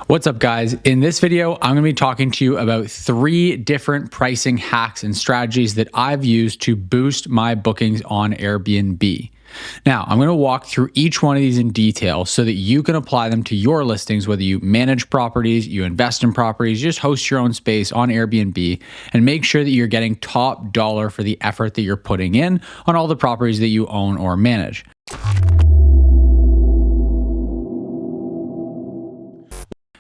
What's up, guys? In this video, I'm going to be talking to you about 3 different pricing hacks and strategies that I've used to boost my bookings on Airbnb. Now, I'm going to walk through each one of these in detail so that you can apply them to your listings, whether you manage properties, you invest in properties, you just host your own space on Airbnb, and make sure that you're getting top dollar for the effort that you're putting in on all the properties that you own or manage.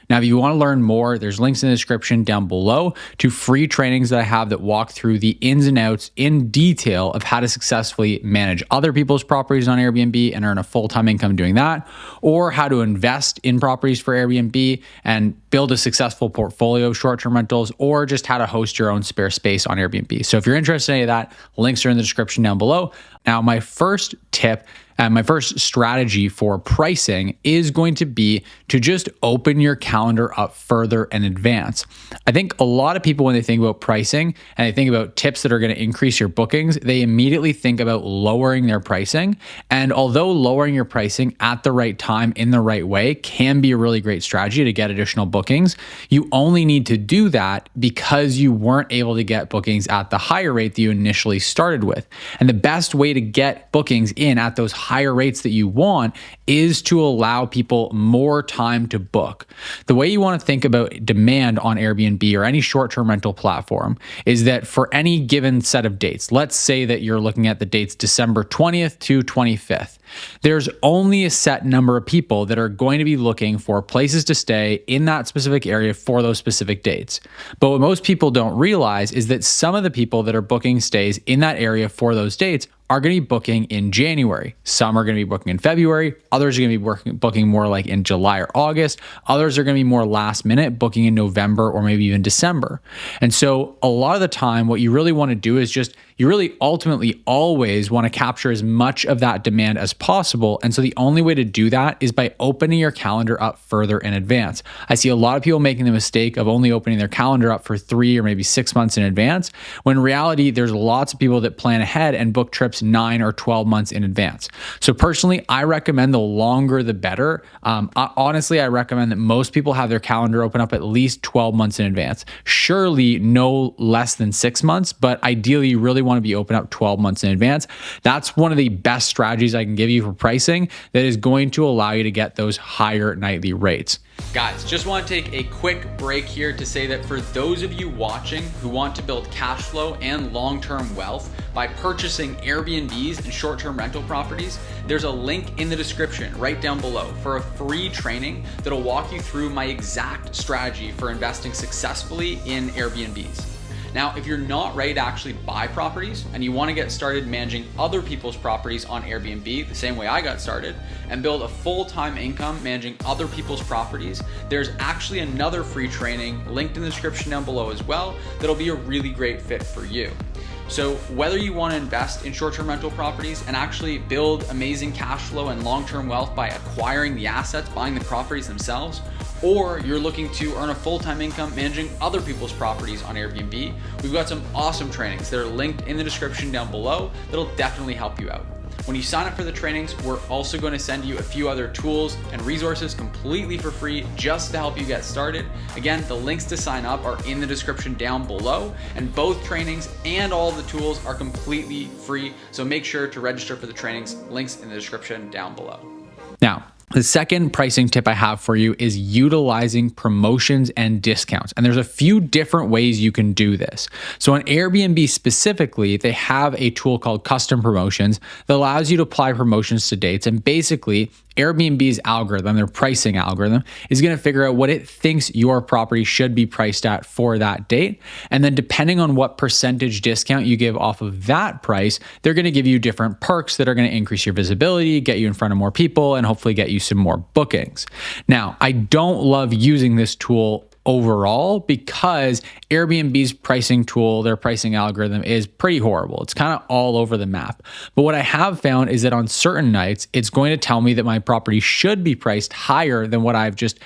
Now, if you want to learn more, there's links in the description down below to free trainings that I have that walk through the ins and outs in detail of how to successfully manage other people's properties on Airbnb and earn a full-time income doing that, or how to invest in properties for Airbnb and build a successful portfolio of short-term rentals, or just how to host your own spare space on Airbnb. So if you're interested in any of that, links are in the description down below. Now, my first tip and my first strategy for pricing is going to be to just open your calendar up further in advance. I think a lot of people, when they think about pricing and they think about tips that are going to increase your bookings, they immediately think about lowering their pricing. And although lowering your pricing at the right time in the right way can be a really great strategy to get additional bookings, you only need to do that because you weren't able to get bookings at the higher rate that you initially started with. And the best way to get bookings in at those higher rates that you want is to allow people more time to book. The way you want to think about demand on Airbnb or any short-term rental platform is that for any given set of dates, let's say that you're looking at the dates December 20th to 25th, there's only a set number of people that are going to be looking for places to stay in that specific area for those specific dates. But what most people don't realize is that some of the people that are booking stays in that area for those dates are going to be booking in January. Some are going to be booking in February. Others are going to be booking more like in July or August. Others are going to be more last minute, booking in November or maybe even December. And so a lot of the time, what you really want to do is you really ultimately always want to capture as much of that demand as possible. And so the only way to do that is by opening your calendar up further in advance. I see a lot of people making the mistake of only opening their calendar up for 3 or maybe 6 months in advance, when in reality, there's lots of people that plan ahead and book trips 9 or 12 months in advance. So personally, I recommend the longer the better. Honestly, I recommend that most people have their calendar open up at least 12 months in advance. Surely no less than 6 months, but ideally you really want to be open up 12 months in advance. That's one of the best strategies I can give you for pricing that is going to allow you to get those higher nightly rates. Guys, just want to take a quick break here to say that for those of you watching who want to build cash flow and long-term wealth by purchasing Airbnbs and short-term rental properties, there's a link in the description right down below for a free training that'll walk you through my exact strategy for investing successfully in Airbnbs. Now, if you're not ready to actually buy properties and you want to get started managing other people's properties on Airbnb, the same way I got started, and build a full-time income managing other people's properties, there's actually another free training linked in the description down below as well that'll be a really great fit for you. So whether you want to invest in short-term rental properties and actually build amazing cash flow and long-term wealth by acquiring the assets, buying the properties themselves, or you're looking to earn a full-time income managing other people's properties on Airbnb, we've got some awesome trainings that are linked in the description down below that'll definitely help you out. When you sign up for the trainings, we're also going to send you a few other tools and resources completely for free just to help you get started. Again, the links to sign up are in the description down below, and both trainings and all the tools are completely free. So make sure to register for the trainings, links in the description down below. Now, the second pricing tip I have for you is utilizing promotions and discounts. And there's a few different ways you can do this. So on Airbnb specifically, they have a tool called custom promotions that allows you to apply promotions to dates. And basically, Airbnb's algorithm, their pricing algorithm, is going to figure out what it thinks your property should be priced at for that date. And then depending on what percentage discount you give off of that price, they're going to give you different perks that are going to increase your visibility, get you in front of more people, and hopefully get you some more bookings. Now, I don't love using this tool overall because Airbnb's pricing tool, their pricing algorithm is pretty horrible. It's kind of all over the map. But what I have found is that on certain nights, it's going to tell me that my property should be priced higher than what I've just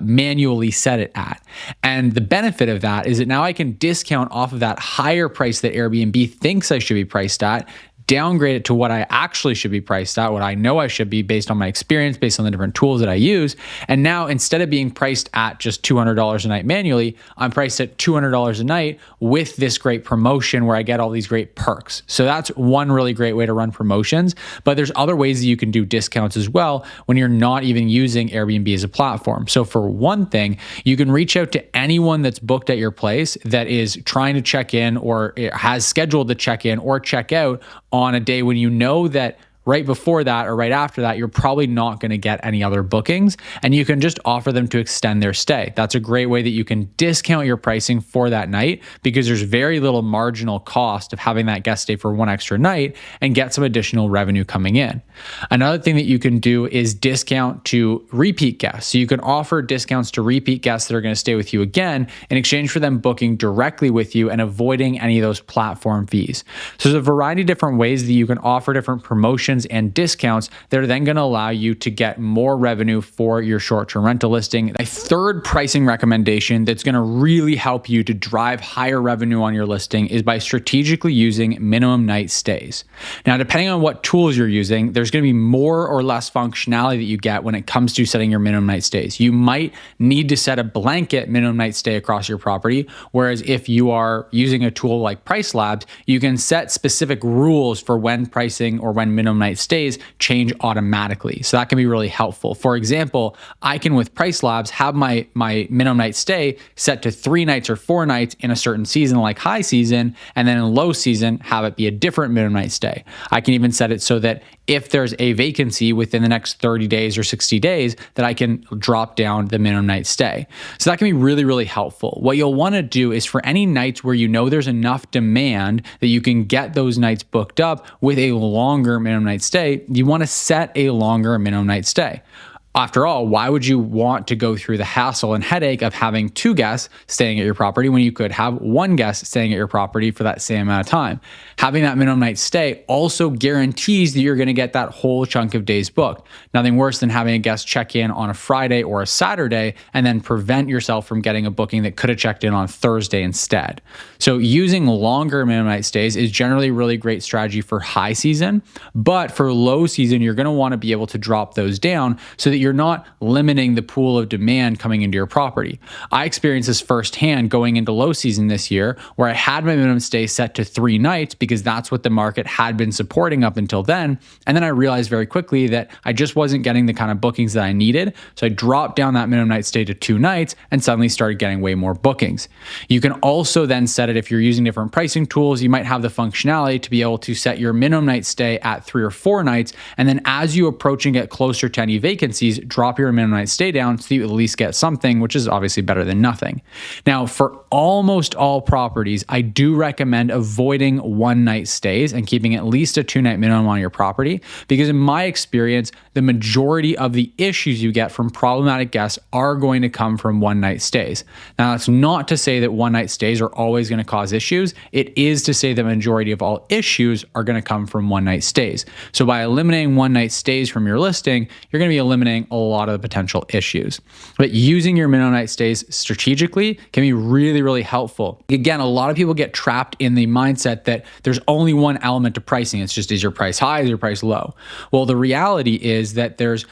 manually set it at. And the benefit of that is that now I can discount off of that higher price that Airbnb thinks I should be priced at downgrade it to what I actually should be priced at, what I know I should be based on my experience, based on the different tools that I use. And now instead of being priced at just $200 a night manually, I'm priced at $200 a night with this great promotion where I get all these great perks. So that's one really great way to run promotions. But there's other ways that you can do discounts as well when you're not even using Airbnb as a platform. So for one thing, you can reach out to anyone that's booked at your place that is trying to check in or has scheduled to check in or check out on a day when you know that right before that or right after that, you're probably not going to get any other bookings, and you can just offer them to extend their stay. That's a great way that you can discount your pricing for that night because there's very little marginal cost of having that guest stay for one extra night and get some additional revenue coming in. Another thing that you can do is discount to repeat guests. So you can offer discounts to repeat guests that are going to stay with you again in exchange for them booking directly with you and avoiding any of those platform fees. So there's a variety of different ways that you can offer different promotions and discounts that are then going to allow you to get more revenue for your short-term rental listing. A third pricing recommendation that's going to really help you to drive higher revenue on your listing is by strategically using minimum night stays. Now, depending on what tools you're using, there's going to be more or less functionality that you get when it comes to setting your minimum night stays. You might need to set a blanket minimum night stay across your property, whereas if you are using a tool like Price Labs, you can set specific rules for when pricing or when minimum night stays change automatically. So that can be really helpful. For example, I can with Price Labs have my minimum night stay set to 3 nights or 4 nights in a certain season like high season, and then in low season have it be a different minimum night stay. I can even set it so that if there's a vacancy within the next 30 days or 60 days, that I can drop down the minimum night stay. So that can be really, really helpful. What you'll want to do is for any nights where you know there's enough demand that you can get those nights booked up with a longer minimum night stay, you want to set a longer minimum night stay. After all, why would you want to go through the hassle and headache of having 2 guests staying at your property when you could have 1 guest staying at your property for that same amount of time? Having that minimum night stay also guarantees that you're going to get that whole chunk of days booked. Nothing worse than having a guest check in on a Friday or a Saturday and then prevent yourself from getting a booking that could have checked in on Thursday instead. So using longer minimum night stays is generally a really great strategy for high season, but for low season, you're going to want to be able to drop those down so that you're not limiting the pool of demand coming into your property. I experienced this firsthand going into low season this year, where I had my minimum stay set to 3 nights because that's what the market had been supporting up until then. And then I realized very quickly that I just wasn't getting the kind of bookings that I needed. So I dropped down that minimum night stay to 2 nights and suddenly started getting way more bookings. You can also then set it, if you're using different pricing tools, you might have the functionality to be able to set your minimum night stay at 3 or 4 nights. And then as you approach and get closer to any vacancies, drop your minimum night stay down so you at least get something, which is obviously better than nothing. Now, for almost all properties, I do recommend avoiding 1 night stays and keeping at least a 2-night minimum on your property, because in my experience, the majority of the issues you get from problematic guests are going to come from 1 night stays. Now, that's not to say that 1 night stays are always going to cause issues. It is to say the majority of all issues are going to come from 1 night stays. So by eliminating 1 night stays from your listing, you're going to be eliminating a lot of the potential issues. But using your minimum night stays strategically can be really, really helpful. Again, a lot of people get trapped in the mindset that there's only one element to pricing. It's just, is your price high, is your price low? Well, the reality is that there's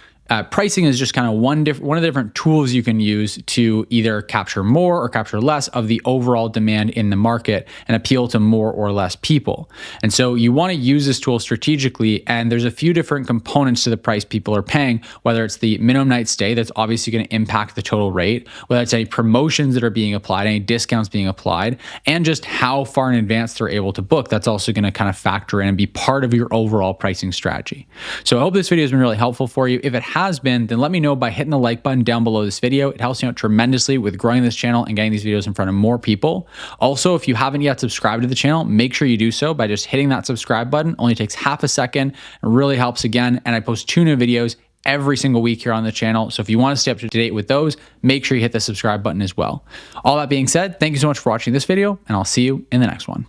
pricing is just kind of one of the different tools you can use to either capture more or capture less of the overall demand in the market and appeal to more or less people. And so you want to use this tool strategically, and there's a few different components to the price people are paying, whether it's the minimum night stay that's obviously going to impact the total rate, whether it's any promotions that are being applied, any discounts being applied, and just how far in advance they're able to book. That's also going to kind of factor in and be part of your overall pricing strategy. So I hope this video has been really helpful for you. If it has been, then let me know by hitting the like button down below this video. It helps me out tremendously with growing this channel and getting these videos in front of more people. Also, if you haven't yet subscribed to the channel, make sure you do so by just hitting that subscribe button. Only takes half a second. It really helps again. And I post 2 new videos every single week here on the channel. So if you want to stay up to date with those, make sure you hit the subscribe button as well. All that being said, thank you so much for watching this video, and I'll see you in the next one.